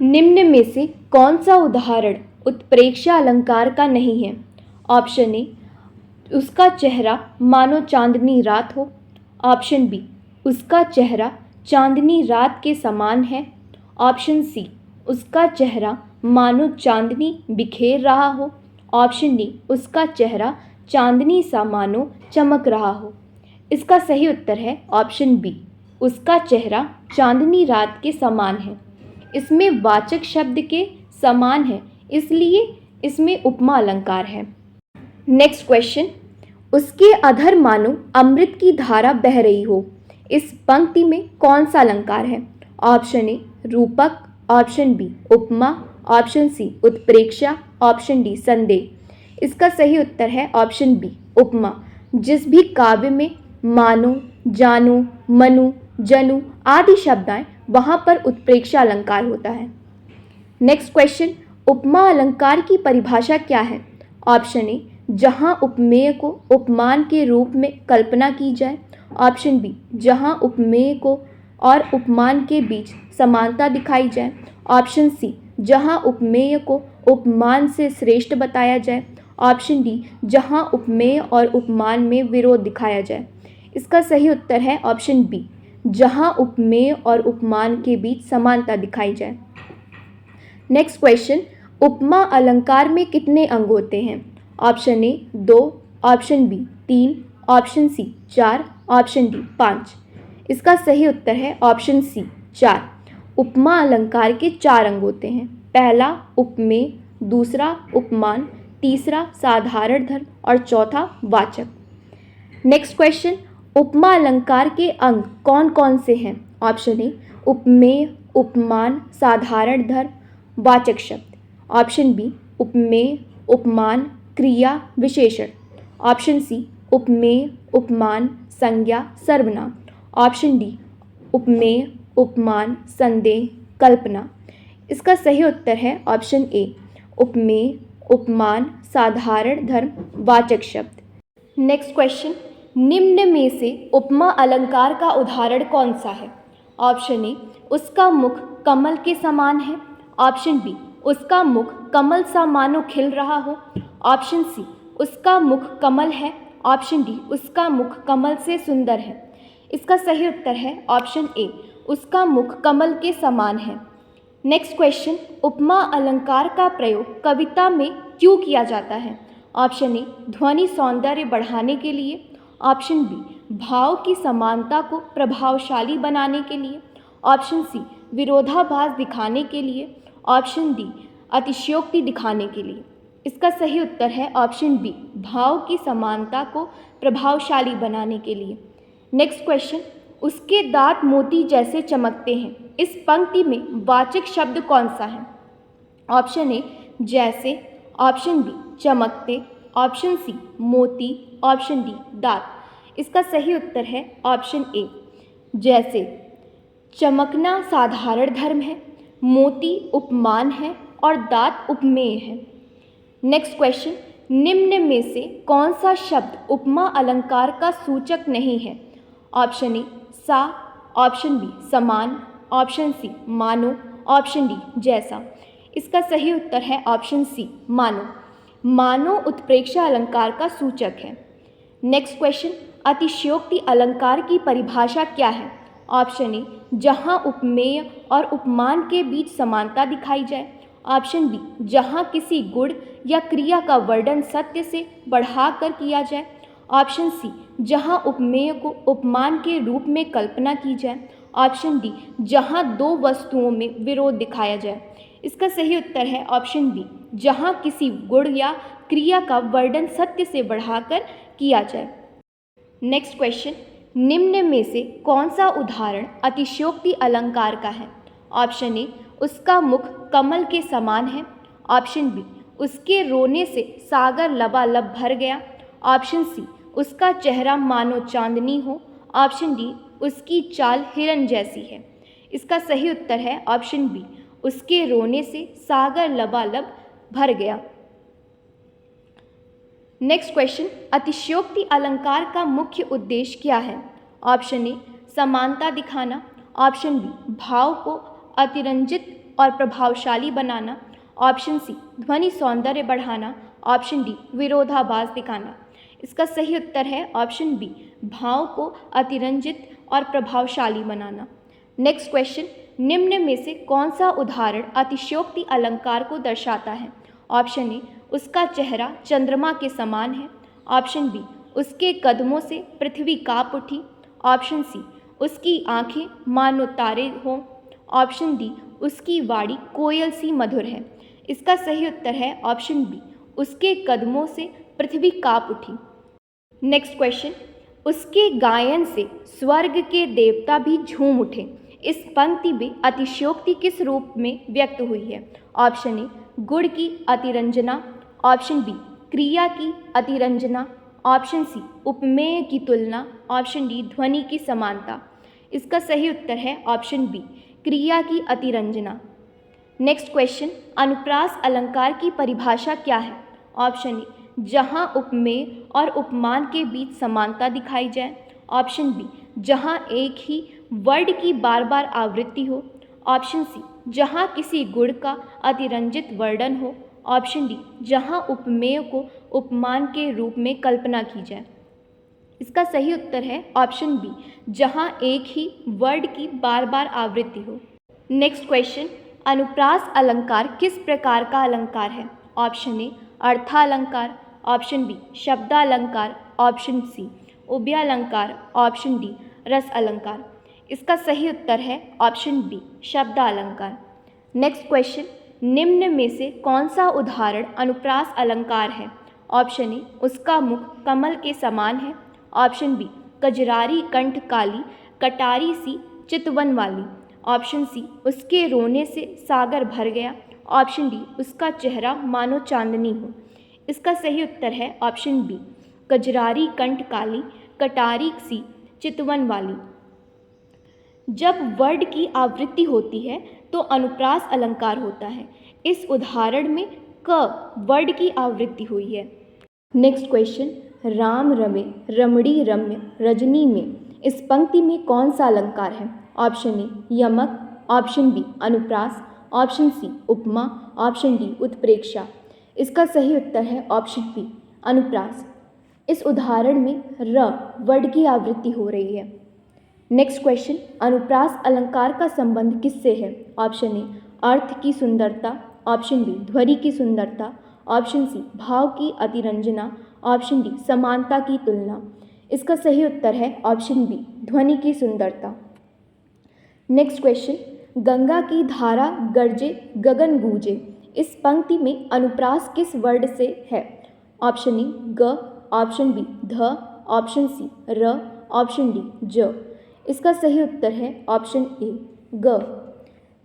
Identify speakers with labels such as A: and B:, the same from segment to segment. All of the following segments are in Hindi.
A: निम्न में से कौन सा उदाहरण उत्प्रेक्षा अलंकार का नहीं है? ऑप्शन ए, उसका चेहरा मानो चांदनी रात हो। ऑप्शन बी, उसका चेहरा चांदनी रात के समान है। ऑप्शन सी, उसका चेहरा मानो चांदनी बिखेर रहा हो। ऑप्शन डी, उसका चेहरा चांदनी सा मानो चमक रहा हो। इसका सही उत्तर है ऑप्शन बी, उसका चेहरा चांदनी रात के समान है। इसमें वाचक शब्द के समान है, इसलिए इसमें उपमा अलंकार है। नेक्स्ट क्वेश्चन, उसके अधर मानो अमृत की धारा बह रही हो। इस पंक्ति में कौन सा अलंकार है? ऑप्शन ए, रूपक। ऑप्शन बी, उपमा। ऑप्शन सी, उत्प्रेक्षा। ऑप्शन डी, संदेह। इसका सही उत्तर है ऑप्शन बी, उपमा। जिस भी काव्य में मानो, जानो, मनु, जनु आदि शब्द आए वहाँ पर उत्प्रेक्षा अलंकार होता है। नेक्स्ट क्वेश्चन, उपमा अलंकार की परिभाषा क्या है? ऑप्शन ए, जहाँ उपमेय को उपमान के रूप में कल्पना की जाए। ऑप्शन बी, जहाँ उपमेय को और उपमान के बीच समानता दिखाई जाए। ऑप्शन सी, जहाँ उपमेय को उपमान से श्रेष्ठ बताया जाए। ऑप्शन डी, जहाँ उपमेय और उपमान में विरोध दिखाया जाए। इसका सही उत्तर है ऑप्शन बी, जहाँ उपमेय और उपमान के बीच समानता दिखाई जाए। नेक्स्ट क्वेश्चन, उपमा अलंकार में कितने अंग होते हैं? Option A 2, option B 3, option C 4, option D 5। इसका सही उत्तर है ऑप्शन सी 4। उपमा अलंकार के 4 अंग होते हैं। पहला उपमेय, दूसरा उपमान, तीसरा साधारण धर्म और चौथा वाचक। नेक्स्ट क्वेश्चन, उपमा अलंकार के अंग कौन कौन से हैं? ऑप्शन ए, उपमेय, उपमान, साधारण धर्म, वाचक शब्द। ऑप्शन बी, उपमेय, उपमान, क्रिया, विशेषण। ऑप्शन सी, उपमेय, उपमान, संज्ञा, सर्वनाम। ऑप्शन डी, उपमेय, उपमान, संदेह, कल्पना। इसका सही उत्तर है ऑप्शन ए, उपमेय, उपमान, साधारण धर्म, वाचक शब्द। नेक्स्ट क्वेश्चन, निम्न में से उपमा अलंकार का उदाहरण कौन सा है? ऑप्शन ए, उसका मुख कमल के समान है। ऑप्शन बी, उसका मुख कमल सा मानो खिल रहा हो। ऑप्शन सी, उसका मुख कमल है। ऑप्शन डी, उसका मुख कमल से सुंदर है। इसका सही उत्तर है ऑप्शन ए, उसका मुख कमल के समान है। नेक्स्ट क्वेश्चन, उपमा अलंकार का प्रयोग कविता में क्यों किया जाता है? ऑप्शन ए, ध्वनि सौंदर्य बढ़ाने के लिए। ऑप्शन बी, भाव की समानता को प्रभावशाली बनाने के लिए। ऑप्शन सी, विरोधाभास दिखाने के लिए। ऑप्शन डी, अतिशयोक्ति दिखाने के लिए। इसका सही उत्तर है ऑप्शन बी, भाव की समानता को प्रभावशाली बनाने के लिए। नेक्स्ट क्वेश्चन, उसके दांत मोती जैसे चमकते हैं। इस पंक्ति में वाचक शब्द कौन सा है? ऑप्शन ए, जैसे। ऑप्शन बी, चमकते। ऑप्शन सी, मोती। ऑप्शन डी, दांत। इसका सही उत्तर है ऑप्शन ए, जैसे। चमकना साधारण धर्म है, मोती उपमान है और दांत उपमेय है। नेक्स्ट क्वेश्चन, निम्न में से कौन सा शब्द उपमा अलंकार का सूचक नहीं है? ऑप्शन ए, सा। ऑप्शन बी, समान। ऑप्शन सी, मानो। ऑप्शन डी, जैसा। इसका सही उत्तर है ऑप्शन सी, मानो। मानो उत्प्रेक्षा अलंकार का सूचक है। नेक्स्ट क्वेश्चन, अतिशयोक्ति अलंकार की परिभाषा क्या है? ऑप्शन ए, जहाँ उपमेय और उपमान के बीच समानता दिखाई जाए। ऑप्शन बी, जहाँ किसी गुण या क्रिया का वर्णन सत्य से बढ़ाकर किया जाए। ऑप्शन सी, जहाँ उपमेय को उपमान के रूप में कल्पना की जाए। ऑप्शन डी, जहाँ दो वस्तुओं में विरोध दिखाया जाए। इसका सही उत्तर है ऑप्शन बी, जहाँ किसी गुण या क्रिया का वर्णन सत्य से बढ़ाकर किया जाए। नेक्स्ट क्वेश्चन, निम्न में से कौन सा उदाहरण अतिशयोक्ति अलंकार का है? ऑप्शन ए, उसका मुख कमल के समान है। ऑप्शन बी, उसके रोने से सागर लबालब भर गया। ऑप्शन सी, उसका चेहरा मानो चांदनी हो। ऑप्शन डी, उसकी चाल हिरन जैसी है। इसका सही उत्तर है ऑप्शन बी, उसके रोने से सागर लबालब भर गया। नेक्स्ट क्वेश्चन, अतिशयोक्ति अलंकार का मुख्य उद्देश्य क्या है? ऑप्शन ए, समानता दिखाना। ऑप्शन बी, भाव को अतिरंजित और प्रभावशाली बनाना, ऑप्शन सी ध्वनि सौंदर्य बढ़ाना, ऑप्शन डी विरोधाभास दिखाना। इसका सही उत्तर है ऑप्शन बी, भाव को अतिरंजित और प्रभावशाली बनाना। नेक्स्ट क्वेश्चन, निम्न में से कौन सा उदाहरण अतिशयोक्ति अलंकार को दर्शाता है? ऑप्शन ए, उसका चेहरा चंद्रमा के समान है, ऑप्शन बी, उसके कदमों से पृथ्वी कांप उठी, ऑप्शन सी, उसकी आंखें मानो तारे हों, ऑप्शन डी, उसकी वाणी कोयल सी मधुर है। इसका सही उत्तर है ऑप्शन बी, उसके कदमों से पृथ्वी कांप उठी। नेक्स्ट क्वेश्चन, उसके गायन से स्वर्ग के देवता भी झूम उठे। इस पंक्ति में अतिशयोक्ति किस रूप में व्यक्त हुई है? ऑप्शन ए, गुण की अतिरंजना, ऑप्शन बी, क्रिया की अतिरंजना, ऑप्शन सी, उपमेय की तुलना, ऑप्शन डी, ध्वनि की समानता। इसका सही उत्तर है ऑप्शन बी, क्रिया की अतिरंजना। नेक्स्ट क्वेश्चन, अनुप्रास अलंकार की परिभाषा क्या है? ऑप्शन ए, जहाँ उपमेय और उपमान के बीच समानता दिखाई जाए, ऑप्शन बी, जहाँ एक ही वर्ड की बार बार आवृत्ति हो, ऑप्शन सी, जहाँ किसी गुण का अतिरंजित वर्णन हो, ऑप्शन डी, जहाँ उपमेय को उपमान के रूप में कल्पना की जाए। इसका सही उत्तर है ऑप्शन बी, जहाँ एक ही वर्ड की बार बार आवृत्ति हो। नेक्स्ट क्वेश्चन, अनुप्रास अलंकार किस प्रकार का अलंकार है? ऑप्शन ए, अर्थालंकार, ऑप्शन बी, शब्दालंकार, ऑप्शन सी, उभयालंकार, ऑप्शन डी, रस अलंकार। इसका सही उत्तर है ऑप्शन बी, शब्दालंकार। नेक्स्ट क्वेश्चन, निम्न में से कौन सा उदाहरण अनुप्रास अलंकार है? ऑप्शन ए, उसका मुख कमल के समान है, ऑप्शन बी, कजरारी कंठ काली कटारी सी चितवन वाली, ऑप्शन सी, उसके रोने से सागर भर गया, ऑप्शन डी, उसका चेहरा मानो चांदनी हो। इसका सही उत्तर है ऑप्शन बी, कजरारी कंठ काली कटारी सी चितवन वाली। जब वर्ड की आवृत्ति होती है तो अनुप्रास अलंकार होता है। इस उदाहरण में क वर्ड की आवृत्ति हुई है। नेक्स्ट क्वेश्चन, राम रमे रमणी रम्य रजनी में इस पंक्ति में कौन सा अलंकार है? ऑप्शन ए, यमक, ऑप्शन बी, अनुप्रास, ऑप्शन सी, उपमा, ऑप्शन डी, उत्प्रेक्षा। इसका सही उत्तर है ऑप्शन बी, अनुप्रास। इस उदाहरण में र वर्ड की आवृत्ति हो रही है। नेक्स्ट क्वेश्चन, अनुप्रास अलंकार का संबंध किससे है? ऑप्शन ए, अर्थ की सुंदरता, ऑप्शन बी, ध्वनि की सुंदरता, ऑप्शन सी, भाव की अतिरंजना, ऑप्शन डी, समानता की तुलना। इसका सही उत्तर है ऑप्शन बी, ध्वनि की सुंदरता। नेक्स्ट क्वेश्चन, गंगा की धारा गरजे गगन गूंजे इस पंक्ति में अनुप्रास किस वर्ड से है? ऑप्शन ए, ग, ऑप्शन बी, ध, ऑप्शन सी, र, ऑप्शन डी, ज। इसका सही उत्तर है ऑप्शन ए, ग।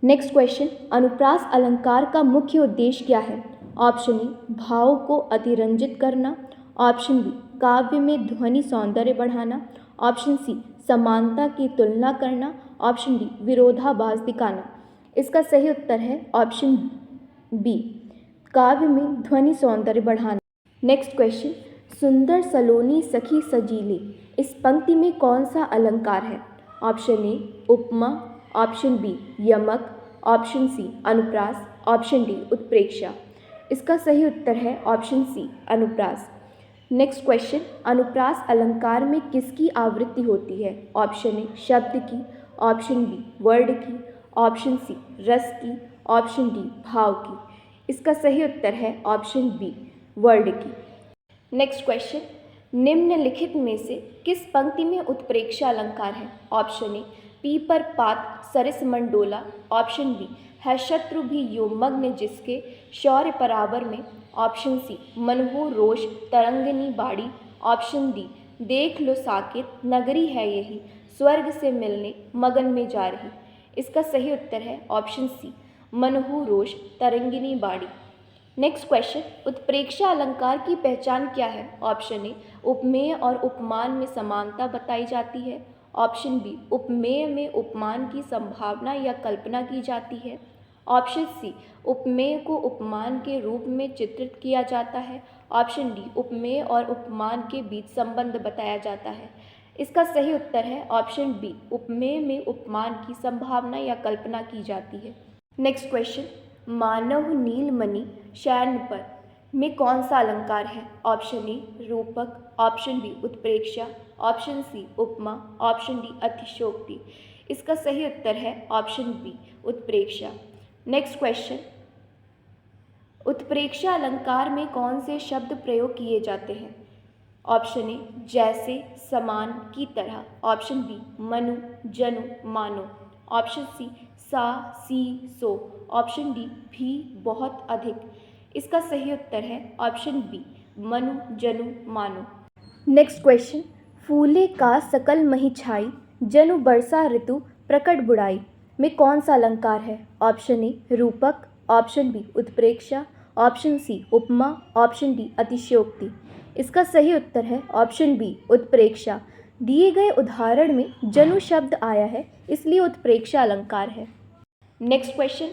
A: नेक्स्ट क्वेश्चन, अनुप्रास अलंकार का मुख्य उद्देश्य क्या है? ऑप्शन ए, भाव को अतिरंजित करना, ऑप्शन बी, काव्य में ध्वनि सौंदर्य बढ़ाना, ऑप्शन सी, समानता की तुलना करना, ऑप्शन डी, विरोधाभास दिखाना। इसका सही उत्तर है ऑप्शन बी, काव्य में ध्वनि सौंदर्य बढ़ाना। नेक्स्ट क्वेश्चन, सुंदर सलोनी सखी सजीली इस पंक्ति में कौन सा अलंकार है? ऑप्शन ए, उपमा, ऑप्शन बी, यमक, ऑप्शन सी, अनुप्रास, ऑप्शन डी, उत्प्रेक्षा। इसका सही उत्तर है ऑप्शन सी, अनुप्रास। नेक्स्ट क्वेश्चन, अनुप्रास अलंकार में किसकी आवृत्ति होती है? ऑप्शन ए, शब्द की, ऑप्शन बी, वर्ड की, ऑप्शन सी, रस की, ऑप्शन डी, भाव की। इसका सही उत्तर है ऑप्शन बी, वर्ड की। नेक्स्ट क्वेश्चन, निम्नलिखित में से किस पंक्ति में उत्प्रेक्षा अलंकार है? ऑप्शन ए, पीपर पात सरिस मंडोला, ऑप्शन बी, है शत्रु भी यो मग्न जिसके शौर्य परावर में, ऑप्शन सी, मनहू रोष तरंगिनी बाड़ी, ऑप्शन डी, देख लो साकेत नगरी है यही स्वर्ग से मिलने मगन में जा रही। इसका सही उत्तर है ऑप्शन सी, मनहू रोष तरंगिनी बाड़ी। नेक्स्ट क्वेश्चन, उत्प्रेक्षा अलंकार की पहचान क्या है? ऑप्शन ए, उपमेय और उपमान में समानता बताई जाती है, ऑप्शन बी, उपमेय में उपमान की संभावना या कल्पना की जाती है, ऑप्शन सी, उपमेय को उपमान के रूप में चित्रित किया जाता है, ऑप्शन डी, उपमेय और उपमान के बीच संबंध बताया जाता है। इसका सही उत्तर है ऑप्शन बी, उपमेय में उपमान की संभावना या कल्पना की जाती है। नेक्स्ट क्वेश्चन, मानव नीलमणि शयन पर में कौन सा अलंकार है? ऑप्शन ए रूपक, ऑप्शन बी उत्प्रेक्षा, ऑप्शन सी उपमा, ऑप्शन डी अतिशयोक्ति। इसका सही उत्तर है ऑप्शन बी उत्प्रेक्षा। नेक्स्ट क्वेश्चन, उत्प्रेक्षा अलंकार में कौन से शब्द प्रयोग किए जाते हैं? ऑप्शन ए जैसे, समान, की तरह, ऑप्शन बी मनु, जनु, मानो, ऑप्शन सी सा, सी, सो, ऑप्शन डी भी, बहुत, अधिक। इसका सही उत्तर है ऑप्शन बी मनु, जनु, मानो। नेक्स्ट क्वेश्चन, फूले का सकल मही छाई, जनु बरसा ऋतु प्रकट बुढ़ाई में कौन सा अलंकार है? ऑप्शन ए रूपक, ऑप्शन बी उत्प्रेक्षा, ऑप्शन सी उपमा, ऑप्शन डी अतिशयोक्ति। इसका सही उत्तर है ऑप्शन बी उत्प्रेक्षा। दिए गए उदाहरण में जनु शब्द आया है, इसलिए उत्प्रेक्षा अलंकार है। नेक्स्ट क्वेश्चन,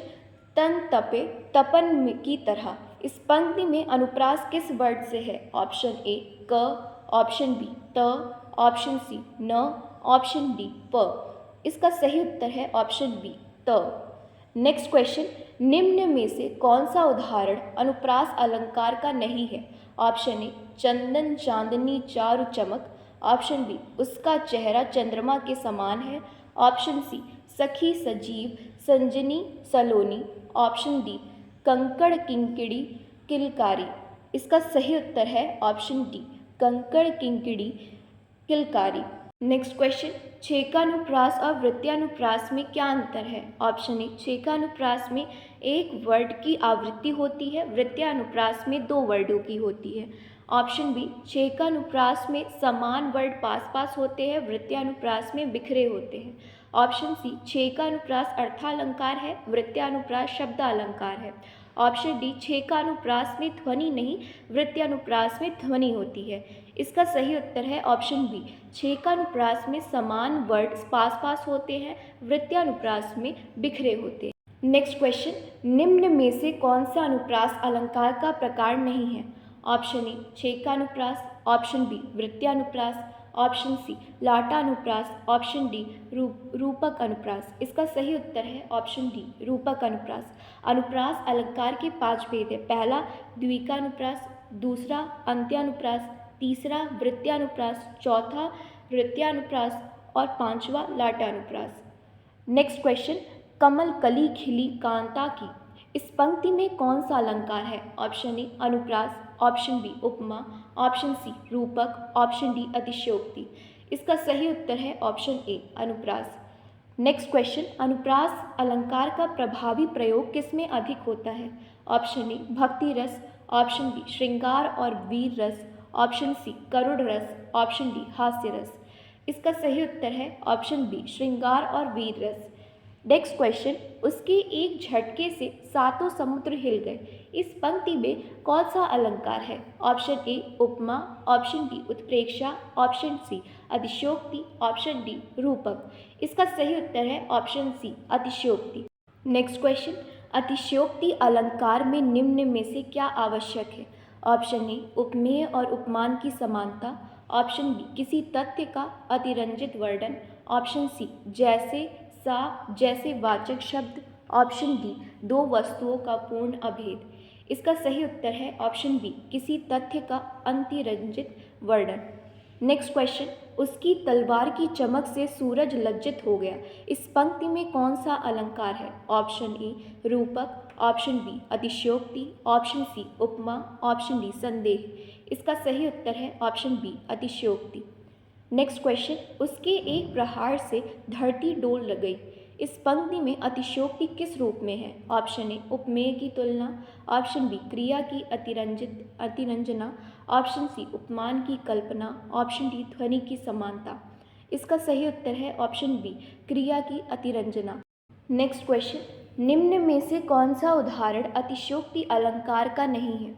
A: तन तपे तपन की तरह, इस पंक्ति में अनुप्रास किस वर्ड से है? ऑप्शन ए क, ऑप्शन बी त, ऑप्शन सी न, ऑप्शन डी प। इसका सही उत्तर है ऑप्शन बी त। नेक्स्ट क्वेश्चन, निम्न में से कौन सा उदाहरण अनुप्रास अलंकार का नहीं है? ऑप्शन ए चंदन चांदनी चारु चमक, ऑप्शन बी उसका चेहरा चंद्रमा के समान है, ऑप्शन सी सखी सजीव संजनी सलोनी, ऑप्शन डी कंकड़ किंकिड़ी किलकारी। इसका सही उत्तर है ऑप्शन डी कंकड़ किंकिड़ी किलकारी। नेक्स्ट क्वेश्चन, छेकानुप्रास और वृत्यानुप्रास में क्या अंतर है? ऑप्शन ए छेकानुप्रास में एक वर्ड की आवृत्ति होती है, वृत्यानुप्रास में दो वर्डों की होती है। ऑप्शन बी छेकानुप्रास में समान वर्ड पास पास होते हैं, वृत्यानुप्रास में बिखरे होते हैं। ऑप्शन सी छेकानुप्रास अर्थालंकार है, वृत्यानुप्रास शब्दालंकार है। ऑप्शन डी छेकानुप्रास में ध्वनि नहीं, वृत्यानुप्रास में ध्वनि होती है। इसका सही उत्तर है ऑप्शन बी छेकानुप्रास में समान वर्ड पास पास होते हैं, वृत्यानुप्रास में बिखरे होते हैं। नेक्स्ट क्वेश्चन, निम्न में से कौन सा अनुप्रास अलंकार का प्रकार नहीं है? ऑप्शन ए छेकानुप्रास, ऑप्शन बी वृत्यानुप्रास, ऑप्शन सी लाटानुप्रास, ऑप्शन डी रूपक अनुप्रास। इसका सही उत्तर है ऑप्शन डी रूपक अनुप्रास। अनुप्रास अलंकार के 5 भेद है। पहला द्विकानुप्रास, दूसरा अंत्यानुप्रास, तीसरा वृत्यानुप्रास, चौथा वृत्यानुप्रास और पांचवा लाटानुप्रास। नेक्स्ट क्वेश्चन, कमल कली खिली कांता की, इस पंक्ति में कौन सा अलंकार है? ऑप्शन ए अनुप्रास, ऑप्शन बी उपमा, ऑप्शन सी रूपक, ऑप्शन डी अतिशयोक्ति। इसका सही उत्तर है ऑप्शन ए अनुप्रास। नेक्स्ट क्वेश्चन, अनुप्रास अलंकार का प्रभावी प्रयोग किसमें अधिक होता है? ऑप्शन ए भक्ति रस, ऑप्शन बी श्रृंगार और वीर रस, ऑप्शन सी करुण रस, ऑप्शन डी हास्य रस। इसका सही उत्तर है ऑप्शन बी श्रृंगार और वीर रस। नेक्स्ट क्वेश्चन, उसके एक झटके से सातों समुद्र हिल गए, इस पंक्ति में कौन सा अलंकार है? ऑप्शन ए उपमा, ऑप्शन बी उत्प्रेक्षा, ऑप्शन सी अतिशयोक्ति, ऑप्शन डी रूपक। इसका सही उत्तर है ऑप्शन सी अतिशयोक्ति। नेक्स्ट क्वेश्चन, अतिशयोक्ति अलंकार में निम्न में से क्या आवश्यक है? ऑप्शन ए उपमेय और उपमान की समानता, ऑप्शन बी किसी तथ्य का अतिरंजित वर्णन, ऑप्शन सी जैसे सा जैसे वाचक शब्द, ऑप्शन डी दो वस्तुओं का पूर्ण अभेद। इसका सही उत्तर है ऑप्शन बी किसी तथ्य का अतिरंजित वर्णन। नेक्स्ट क्वेश्चन, उसकी तलवार की चमक से सूरज लज्जित हो गया, इस पंक्ति में कौन सा अलंकार है? ऑप्शन ए रूपक, ऑप्शन बी अतिशयोक्ति, ऑप्शन सी उपमा, ऑप्शन डी संदेह। इसका सही उत्तर है ऑप्शन बी अतिशयोक्ति। नेक्स्ट क्वेश्चन, उसके एक प्रहार से धरती डोल गई, इस पंक्ति में अतिशयोक्ति किस रूप में है? ऑप्शन ए उपमेय की तुलना, ऑप्शन बी क्रिया की अतिरंजना, ऑप्शन सी उपमान की कल्पना, ऑप्शन डी ध्वनि की समानता। इसका सही उत्तर है ऑप्शन बी क्रिया की अतिरंजना। नेक्स्ट क्वेश्चन, निम्न में से कौन सा उदाहरण अतिशयोक्ति अलंकार का नहीं है?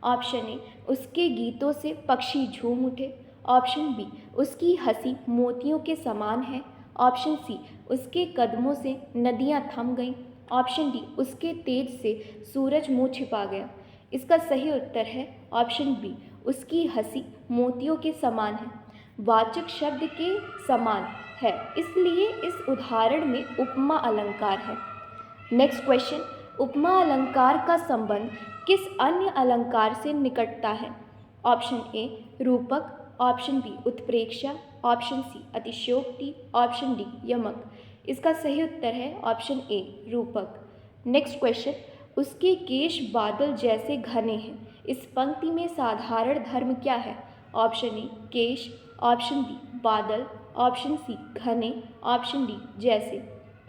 A: ऑप्शन ए उसके गीतों से पक्षी झूम उठे, ऑप्शन बी उसकी हंसी मोतियों के समान है, ऑप्शन सी उसके कदमों से नदियां थम गईं, ऑप्शन डी उसके तेज से सूरज मुँह छिपा गया। इसका सही उत्तर है ऑप्शन बी उसकी हंसी मोतियों के समान है। वाचक शब्द के समान है, इसलिए इस उदाहरण में उपमा अलंकार है। नेक्स्ट क्वेश्चन, उपमा अलंकार का संबंध किस अन्य अलंकार से निकटता है? ऑप्शन ए रूपक, ऑप्शन बी उत्प्रेक्षा, ऑप्शन सी अतिशयोक्ति, ऑप्शन डी यमक। इसका सही उत्तर है ऑप्शन ए रूपक। नेक्स्ट क्वेश्चन, उसके केश बादल जैसे घने हैं, इस पंक्ति में साधारण धर्म क्या है? ऑप्शन ए केश, ऑप्शन बी बादल, ऑप्शन सी घने, ऑप्शन डी जैसे।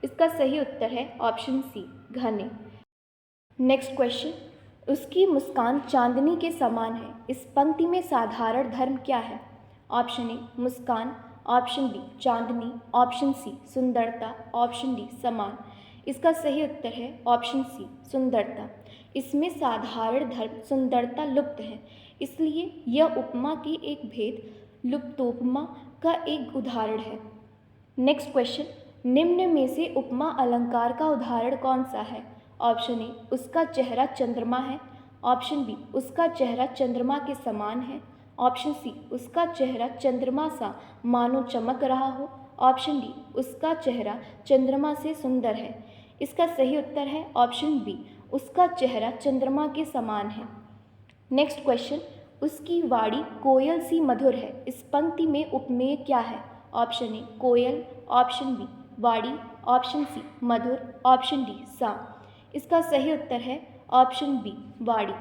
A: इसका सही उत्तर है ऑप्शन सी घने। नेक्स्ट क्वेश्चन, उसकी मुस्कान चांदनी के समान है, इस पंक्ति में साधारण धर्म क्या है? ऑप्शन ए मुस्कान, ऑप्शन बी चांदनी, ऑप्शन सी सुंदरता, ऑप्शन डी समान। इसका सही उत्तर है ऑप्शन सी सुंदरता। इसमें साधारण धर्म सुंदरता लुप्त है, इसलिए यह उपमा की एक भेद लुप्तोपमा का एक उदाहरण है। नेक्स्ट क्वेश्चन, निम्न में से उपमा अलंकार का उदाहरण कौन सा है? ऑप्शन ए उसका चेहरा चंद्रमा है, ऑप्शन बी उसका चेहरा चंद्रमा के समान है, ऑप्शन सी उसका चेहरा चंद्रमा सा मानो चमक रहा हो, ऑप्शन डी उसका चेहरा चंद्रमा से सुंदर है। इसका सही उत्तर है ऑप्शन बी उसका चेहरा चंद्रमा के समान है। नेक्स्ट क्वेश्चन, उसकी वाणी कोयल सी मधुर है, इस पंक्ति में उपमेय क्या है? ऑप्शन ए कोयल, ऑप्शन बी वाणी, ऑप्शन सी मधुर, ऑप्शन डी सा। इसका सही उत्तर है ऑप्शन बी वाणी।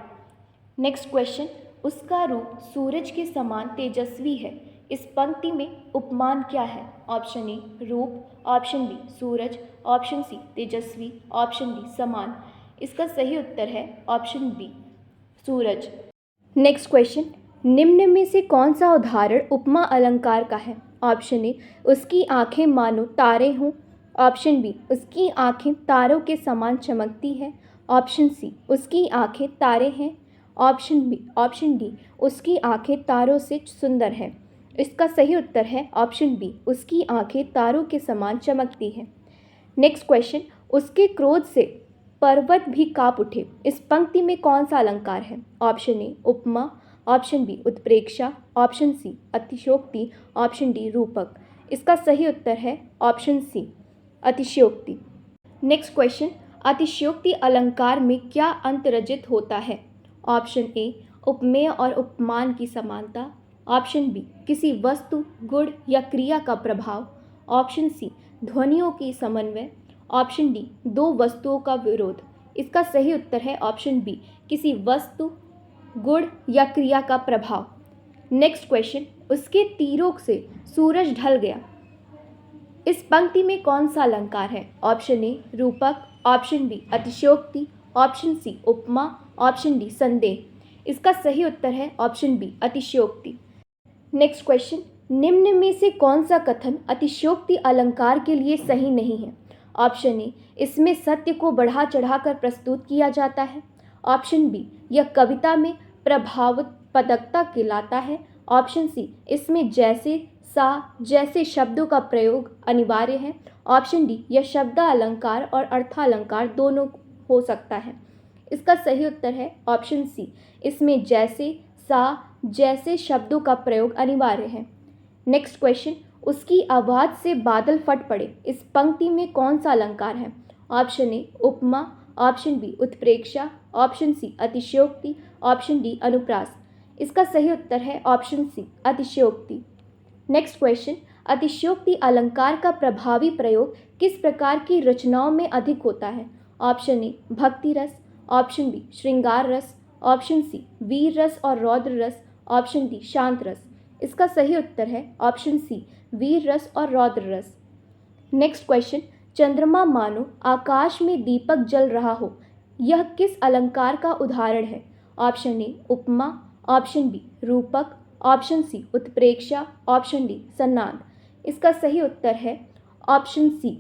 A: नेक्स्ट क्वेश्चन, उसका रूप सूरज के समान तेजस्वी है, इस पंक्ति में उपमान क्या है? ऑप्शन ए रूप, ऑप्शन बी सूरज, ऑप्शन सी तेजस्वी, ऑप्शन डी समान। इसका सही उत्तर है ऑप्शन बी सूरज। नेक्स्ट क्वेश्चन, निम्न में से कौन सा उदाहरण उपमा अलंकार का है? ऑप्शन ए उसकी आंखें मानो तारे हों, ऑप्शन बी उसकी आंखें तारों के समान चमकती है, ऑप्शन सी उसकी आंखें तारे हैं, ऑप्शन डी उसकी आंखें तारों से सुंदर है। इसका सही उत्तर है ऑप्शन बी उसकी आंखें तारों के समान चमकती है। नेक्स्ट क्वेश्चन, उसके क्रोध से पर्वत भी काँप उठे, इस पंक्ति में कौन सा अलंकार है? ऑप्शन ए उपमा, ऑप्शन बी उत्प्रेक्षा, ऑप्शन सी अतिशयोक्ति, ऑप्शन डी रूपक। इसका सही उत्तर है ऑप्शन सी अतिशयोक्ति। नेक्स्ट क्वेश्चन, अतिशयोक्ति अलंकार में क्या अंतर्जित होता है? ऑप्शन ए उपमेय और उपमान की समानता, ऑप्शन बी किसी वस्तु, गुण या क्रिया का प्रभाव, ऑप्शन सी ध्वनियों की समन्वय, ऑप्शन डी दो वस्तुओं का विरोध। इसका सही उत्तर है ऑप्शन बी किसी वस्तु, गुण या क्रिया का प्रभाव। नेक्स्ट क्वेश्चन, उसके तीरों से सूरज ढल गया, इस पंक्ति में कौन सा अलंकार है? ऑप्शन ए रूपक, ऑप्शन बी अतिशयोक्ति, ऑप्शन सी उपमा, ऑप्शन डी संदेह। इसका सही उत्तर है ऑप्शन बी अतिशयोक्ति। नेक्स्ट क्वेश्चन, निम्न में से कौन सा कथन अतिशयोक्ति अलंकार के लिए सही नहीं है? ऑप्शन ए इसमें सत्य को बढ़ा चढ़ाकर प्रस्तुत किया जाता है, ऑप्शन बी यह कविता में प्रभावोत्पादकता कहलाता है, ऑप्शन सी इसमें जैसे, सा, जैसे शब्दों का प्रयोग अनिवार्य है, ऑप्शन डी यह शब्द अलंकार और अर्थालंकार दोनों हो सकता है। इसका सही उत्तर है ऑप्शन सी इसमें जैसे, सा, जैसे शब्दों का प्रयोग अनिवार्य है। नेक्स्ट क्वेश्चन, उसकी आवाज़ से बादल फट पड़े, इस पंक्ति में कौन सा अलंकार है? ऑप्शन ए उपमा, ऑप्शन बी उत्प्रेक्षा, ऑप्शन सी अतिशयोक्ति, ऑप्शन डी अनुप्रास। इसका सही उत्तर है ऑप्शन सी अतिशयोक्ति। नेक्स्ट क्वेश्चन, अतिशयोक्ति अलंकार का प्रभावी प्रयोग किस प्रकार की रचनाओं में अधिक होता है? ऑप्शन ए भक्ति रस, ऑप्शन बी श्रृंगार रस, ऑप्शन सी वीर रस और रौद्र रस, ऑप्शन डी शांत रस। इसका सही उत्तर है ऑप्शन सी वीर रस और रौद्र रस। नेक्स्ट क्वेश्चन, चंद्रमा मानो आकाश में दीपक जल रहा हो, यह किस अलंकार का उदाहरण है? ऑप्शन ए उपमा, ऑप्शन बी रूपक, ऑप्शन सी उत्प्रेक्षा, ऑप्शन डी सन्नाद। इसका सही उत्तर है ऑप्शन सी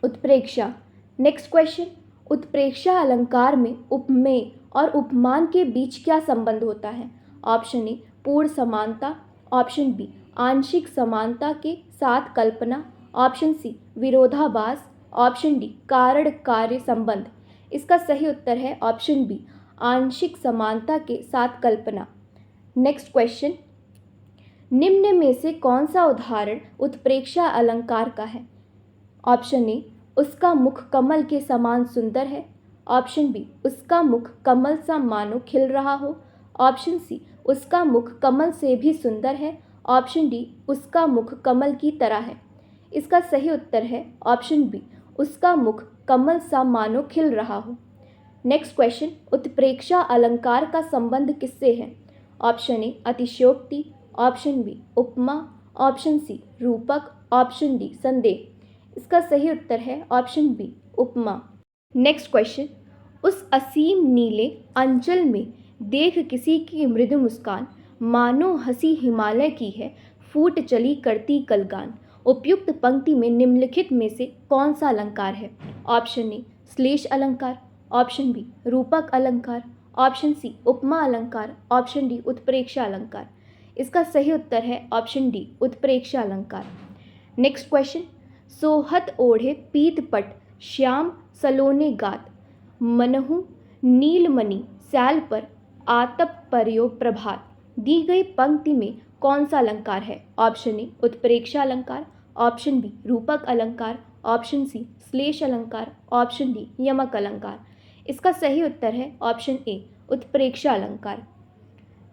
A: उत्प्रेक्षा। नेक्स्ट क्वेश्चन, उत्प्रेक्षा अलंकार में उपमेय और उपमान के बीच क्या संबंध होता है? ऑप्शन ए पूर्ण समानता, ऑप्शन बी आंशिक समानता के साथ कल्पना, ऑप्शन सी विरोधाभास, ऑप्शन डी कारण कार्य संबंध। इसका सही उत्तर है ऑप्शन बी आंशिक समानता के साथ कल्पना। नेक्स्ट क्वेश्चन, निम्न में से कौन सा उदाहरण उत्प्रेक्षा अलंकार का है? ऑप्शन ए उसका मुख कमल के समान सुंदर है। ऑप्शन बी, उसका मुख कमल सा मानो खिल रहा हो। ऑप्शन सी, उसका मुख कमल से भी सुंदर है। ऑप्शन डी, उसका मुख कमल की तरह है। इसका सही उत्तर है ऑप्शन बी, उसका मुख कमल सा मानो खिल रहा हो। नेक्स्ट क्वेश्चन, उत्प्रेक्षा अलंकार का संबंध किससे है? ऑप्शन ए अतिशयोक्ति, ऑप्शन बी उपमा, ऑप्शन सी रूपक, ऑप्शन डी संदेह। इसका सही उत्तर है ऑप्शन बी उपमा। नेक्स्ट क्वेश्चन, उस असीम नीले अंचल में देख किसी की मृदु मुस्कान, मानो हंसी हिमालय की है, फूट चली करती कलगान। उपयुक्त पंक्ति में निम्नलिखित में से कौन सा अलंकार है? ऑप्शन ए श्लेष अलंकार, ऑप्शन बी रूपक अलंकार, ऑप्शन सी उपमा अलंकार, ऑप्शन डी उत्प्रेक्षा अलंकार। इसका सही उत्तर है ऑप्शन डी उत्प्रेक्षा अलंकार। नेक्स्ट क्वेश्चन, सोहत ओढ़े पीतपट श्याम सलोने गात, मनहु नीलमणि सैल पर आतप पर्यो प्रभात। दी गई पंक्ति में कौन सा अलंकार है? ऑप्शन ए उत्प्रेक्षा अलंकार, ऑप्शन बी रूपक अलंकार, ऑप्शन सी श्लेष अलंकार, ऑप्शन डी यमक अलंकार। इसका सही उत्तर है ऑप्शन ए उत्प्रेक्षा अलंकार।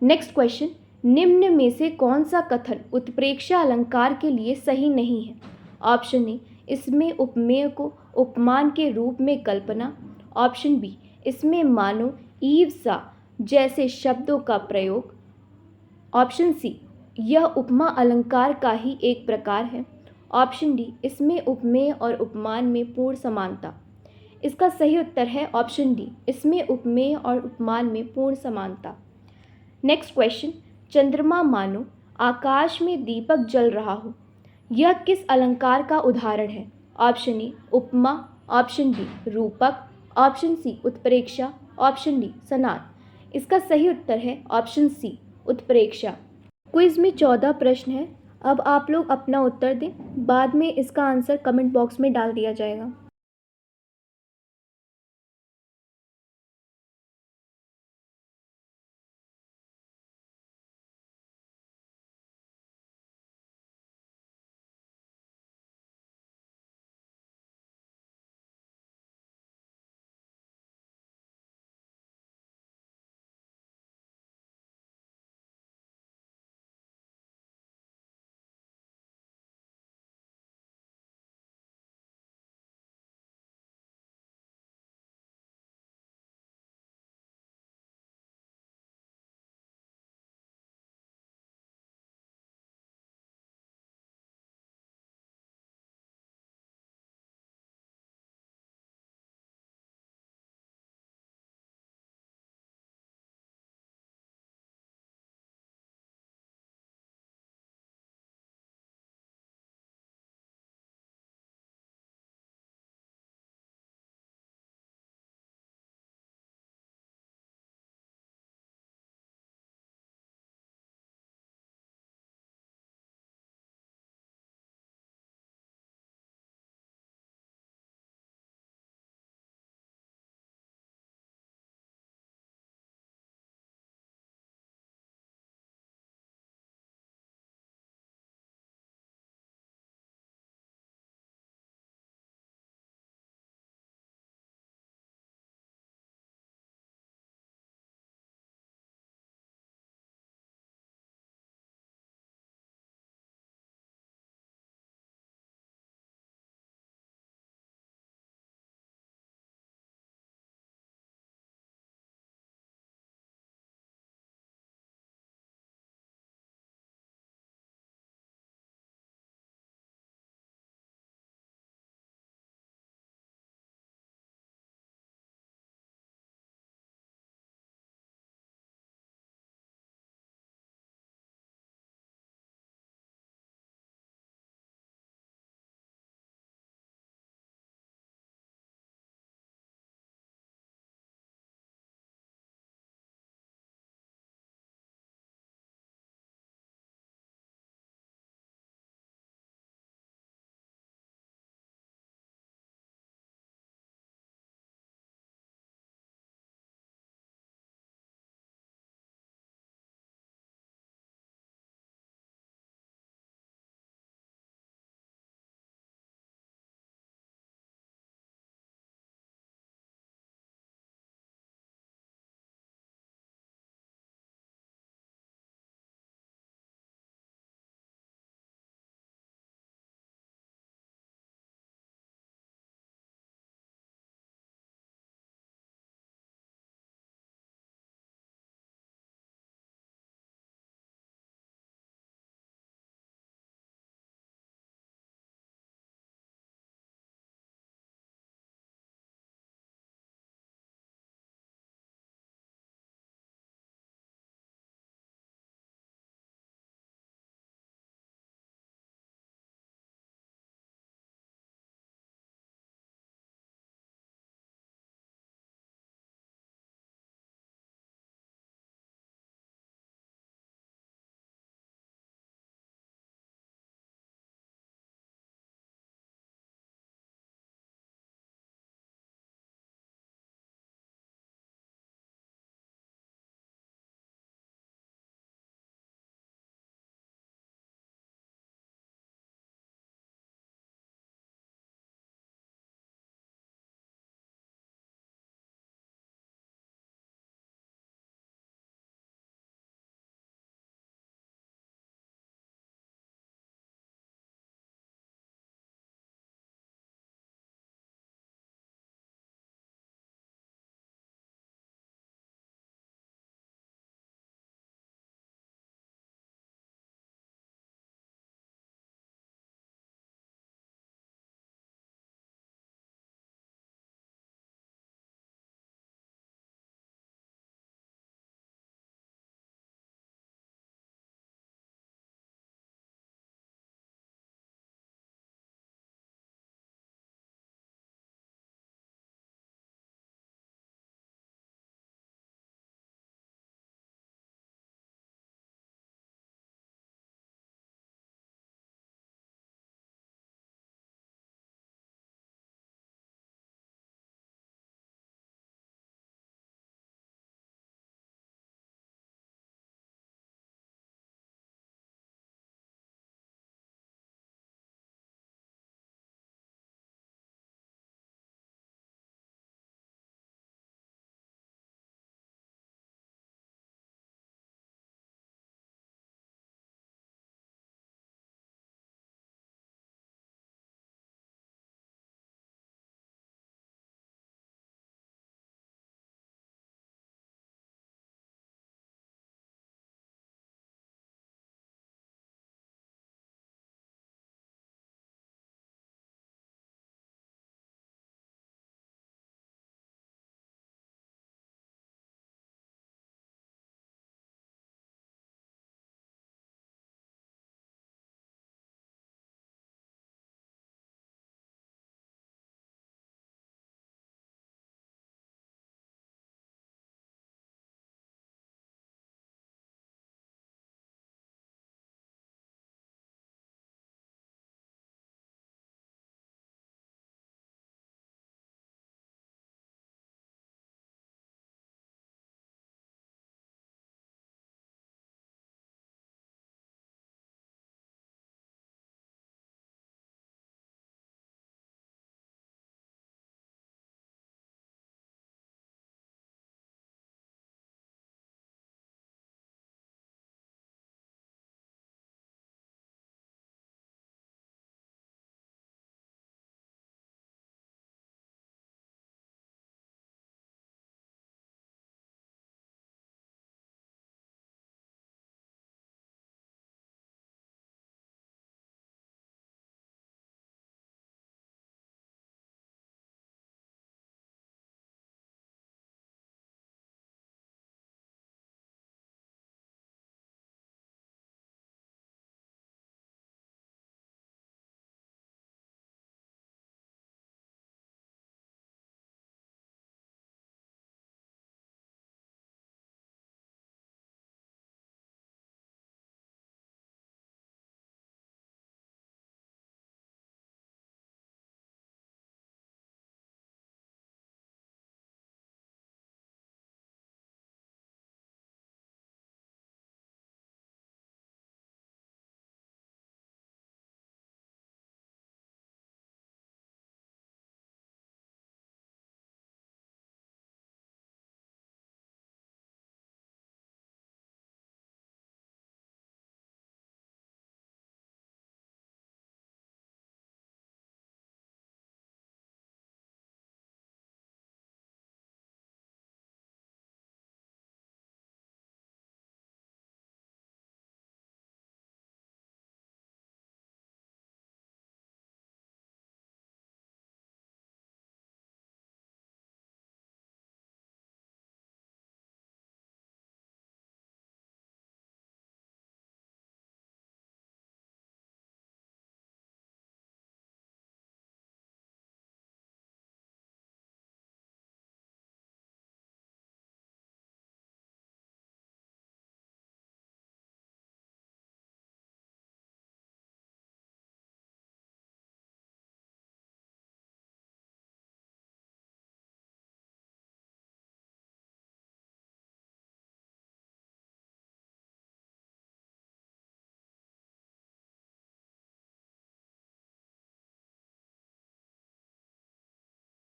A: नेक्स्ट क्वेश्चन, निम्न में से कौन सा कथन उत्प्रेक्षा अलंकार के लिए सही नहीं है? ऑप्शन ए, इसमें उपमेय को उपमान के रूप में कल्पना, ऑप्शन बी इसमें मानो ईव सा जैसे शब्दों का प्रयोग, ऑप्शन सी यह उपमा अलंकार का ही एक प्रकार है, ऑप्शन डी इसमें उपमेय और उपमान में पूर्ण समानता। इसका सही उत्तर है ऑप्शन डी, इसमें उपमेय और उपमान में पूर्ण समानता। नेक्स्ट क्वेश्चन, चंद्रमा मानो आकाश में दीपक जल रहा हो, यह किस अलंकार का उदाहरण है? ऑप्शन ए उपमा, ऑप्शन बी रूपक, ऑप्शन सी उत्प्रेक्षा, ऑप्शन डी सनाद। इसका सही उत्तर है ऑप्शन सी उत्प्रेक्षा। क्विज में 14 प्रश्न है, अब आप लोग अपना उत्तर दें, बाद में इसका आंसर कमेंट बॉक्स में डाल दिया जाएगा।